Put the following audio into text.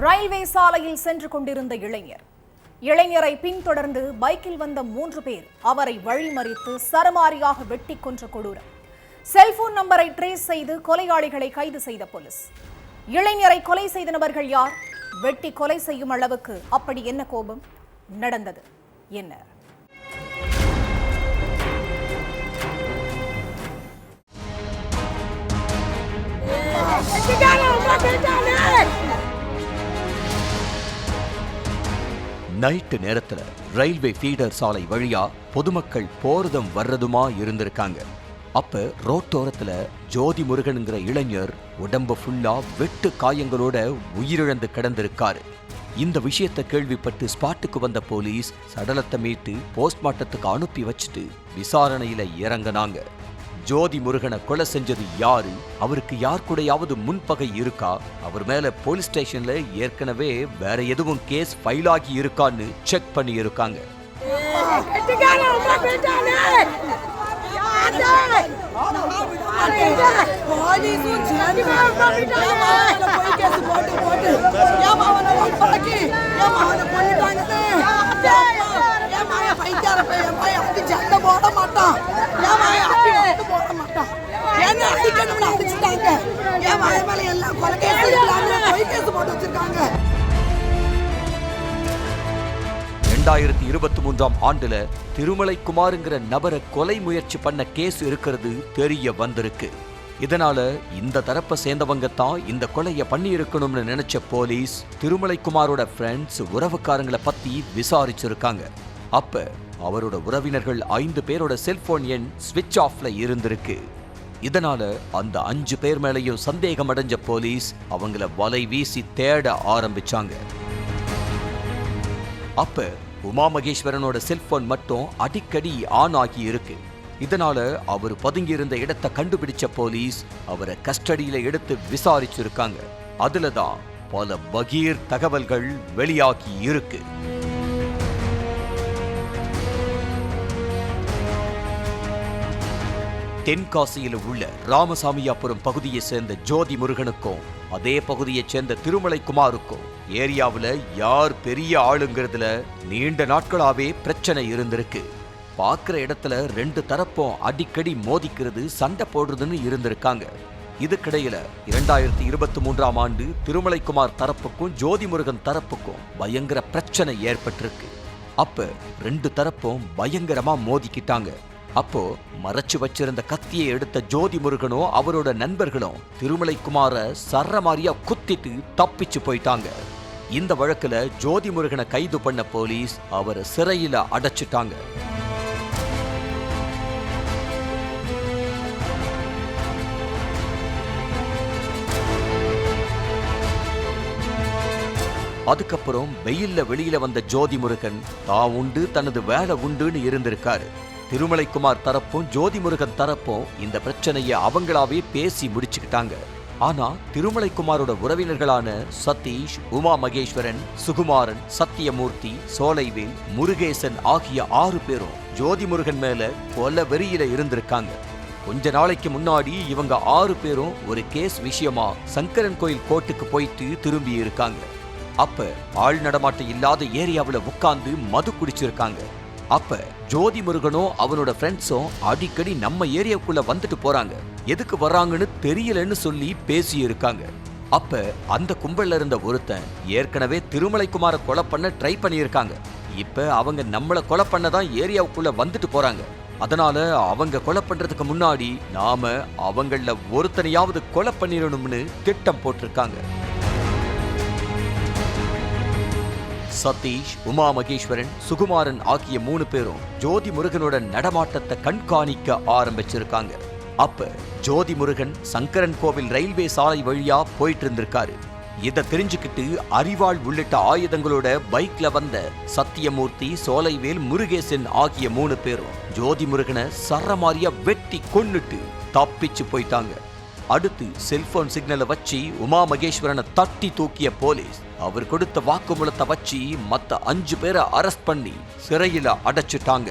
Railway சாலையில் சென்று கொண்டிருந்த இளைஞரை பின்தொடர்ந்து பைக்கில் வந்த 3 பேர் அவரை வழிமறித்து சரமாரியாக வெட்டி கொன்ற கொடூரம். செல்போன் நம்பரை ட்ரேஸ் செய்து கொலையாளிகளை கைது செய்த போலீஸ். இளைஞரை கொலை செய்த நபர்கள் யார்? வெட்டி கொலை செய்யும் அளவுக்கு அப்படி என்ன கோபம்? நடந்தது என்ன? நைட்டு நேரத்துல ரயில்வே ஃபீடர் சாலை வழியா பொதுமக்கள் போறதும் வர்றதுமா இருந்திருக்காங்க. அப்ப ரோட்டோரத்துல ஜோதி முருகனுங்கிற இளைஞர் உடம்பு ஃபுல்லா வெட்டு காயங்களோட உயிரிழந்து கிடந்திருக்காரு. இந்த விஷயத்தை கேள்விப்பட்டு ஸ்பாட்டுக்கு வந்த போலீஸ் சடலத்தை மீட்டு போஸ்ட்மார்ட்டத்துக்கு அனுப்பி வச்சுட்டு விசாரணையில இறங்கினாங்க. ஜோதி முருகனை கொலை செஞ்சது யாரு? அவருக்கு யார் கூடயாவது முன்பகை இருக்கா? அவர் மேல போலீஸ் ஸ்டேஷன்ல ஏற்கனவே வேற எதுவும் கேஸ் ஃபைல் ஆகி இருக்கான்னு செக் பண்ணி இருக்காங்க. ஆண்டுல திருமலைக்குமாருங்கிற நபரை கொலை முயற்சி பண்ண கேஸ் இருக்கிறது தெரிய வந்திருக்கு. இதனால இந்த தரப்பை சேர்ந்தவங்க தான் இந்த கொலையை பண்ணி இருக்கணும்னு நினைச்ச போலீஸ் திருமலைக்குமாரோட ஃப்ரெண்ட்ஸ் உறவுக்காரங்களை பத்தி விசாரிச்சிருக்காங்க. அப்ப அவரோட உறவினர்கள் 5 பேரோட செல்போன் எண் ஸ்விட்ச் ஆஃப்ல இருந்திருக்கு. இதனால அந்த 5 பேர் மேலையும் சந்தேகம் அடைஞ்ச போலீஸ் அவங்கள வலை வீசி தேட ஆரம்பிச்சாங்க. அப்ப உமா மகேஸ்வரனோட செல்போன் மட்டும் அடிக்கடி ஆன் ஆகி இருக்கு. இதனால அவர் பதுங்கி இருந்த இடத்தை கண்டுபிடிச்ச போலீஸ் அவரை கஸ்டடியில எடுத்து விசாரிச்சிருக்காங்க. அதுலதான் பல பகீர் தகவல்கள் வெளியாகி இருக்கு. தென்காசியில் உள்ள ராமசாமியாபுரம் பகுதியை சேர்ந்த ஜோதி முருகனுக்கும் அதே பகுதியை சேர்ந்த திருமலைக்குமாருக்கும் ஏரியாவில் யார் பெரிய ஆளுங்கிறதுல நீண்ட நாட்களாவே பிரச்சனை இருந்திருக்கு. பார்க்கிற இடத்துல 2 தரப்பும் அடிக்கடி மோதிக்கிறது, சண்டை போடுறதுன்னு இருந்திருக்காங்க. இதுக்கிடையில 2023ஆம் ஆண்டு திருமலைக்குமார் தரப்புக்கும் ஜோதி முருகன் தரப்புக்கும் பயங்கர பிரச்சனை ஏற்பட்டிருக்கு. அப்ப 2 தரப்பும் பயங்கரமா மோதிக்கிட்டாங்க. அப்போ மறைச்சு வச்சிருந்த கத்தியை எடுத்த ஜோதி முருகனும் அவரோட நண்பர்களும் திருமலைக்குமார சரமாரியா குத்திட்டு தப்பிச்சு போயிட்டாங்க. இந்த வழக்குல ஜோதி முருகனை கைது பண்ண போலீஸ் அவரை சிறையில அடைச்சிட்டாங்க. அதுக்கப்புறம் வெயில்ல வெளியில வந்த ஜோதி முருகன் தான் உண்டு தனது வேலை உண்டுன்னு இருந்திருக்காரு. திருமலைக்குமார் தரப்பும் ஜோதி முருகன் தரப்பும் இந்த பிரச்சனையை அவங்களாவே பேசி முடிச்சுக்கிட்டாங்க. ஆனா திருமலைக்குமாரோட உறவினர்களான சதீஷ், உமா மகேஸ்வரன், சுகுமாரன், சத்தியமூர்த்தி, சோலைவேல், முருகேசன் ஆகிய 6 பேரும் ஜோதி முருகன் மேல கொலை வெறியில இருந்திருக்காங்க. கொஞ்ச நாளைக்கு முன்னாடி இவங்க 6 பேரும் ஒரு கேஸ் விஷயமா சங்கரன் கோயில் கோர்ட்டுக்கு போயிட்டு திரும்பி இருக்காங்க. அப்ப ஆள் நடமாட்டம் இல்லாத ஏரியாவுல உட்கார்ந்து மது குடிச்சிருக்காங்க. அப்ப ஜோதி முருகனும் அவனோட ஃப்ரெண்ட்ஸும் அடிக்கடி நம்ம ஏரியாவுக்குள்ள வந்துட்டு போறாங்க, எதுக்கு வர்றாங்கன்னு தெரியலன்னு சொல்லி பேசி இருக்காங்க. அப்ப அந்த கும்பல்ல இருந்த ஒருத்தன் ஏற்கனவே திருமலைக்குமார கொலை பண்ண ட்ரை பண்ணியிருக்காங்க. இப்ப அவங்க நம்மள கொலை பண்ணதான் ஏரியாவுக்குள்ள வந்துட்டு போறாங்க. அதனால அவங்க கொலை பண்றதுக்கு முன்னாடி நாம அவங்கள ஒருத்தனையாவது கொலை பண்ணிடணும்னு திட்டம் போட்டிருக்காங்க. சதீஷ், உமா மகேஸ்வரன், சுகுமாரன் ஆகிய 3 பேரும் ஜோதி முருகனோட நடமாட்டத்தை கண்காணிக்க ஆரம்பிச்சிருக்காங்க. அப்ப ஜோதி முருகன் சங்கரன் கோவில் ரயில்வே சாலை வழியா போயிட்டு இருந்திருக்காரு. இதை தெரிஞ்சுக்கிட்டு அரிவாள் உள்ளிட்ட ஆயுதங்களோட பைக்ல வந்த சத்தியமூர்த்தி, சோலைவேல், முருகேசன் ஆகிய 3 பேரும் ஜோதி முருகனை சரமாரியா வெட்டி கொன்னுட்டு தப்பிச்சு போயிட்டாங்க. அடுத்து செல்போன் சிக்னலை வச்சு உமா மகேஸ்வரனை தட்டி தூக்கிய போலீஸ் அவர் கொடுத்த வாக்குமூலத்தை வச்சு மத்த 5 பேரை அரெஸ்ட் பண்ணி சிறையில அடைச்சிட்டாங்க.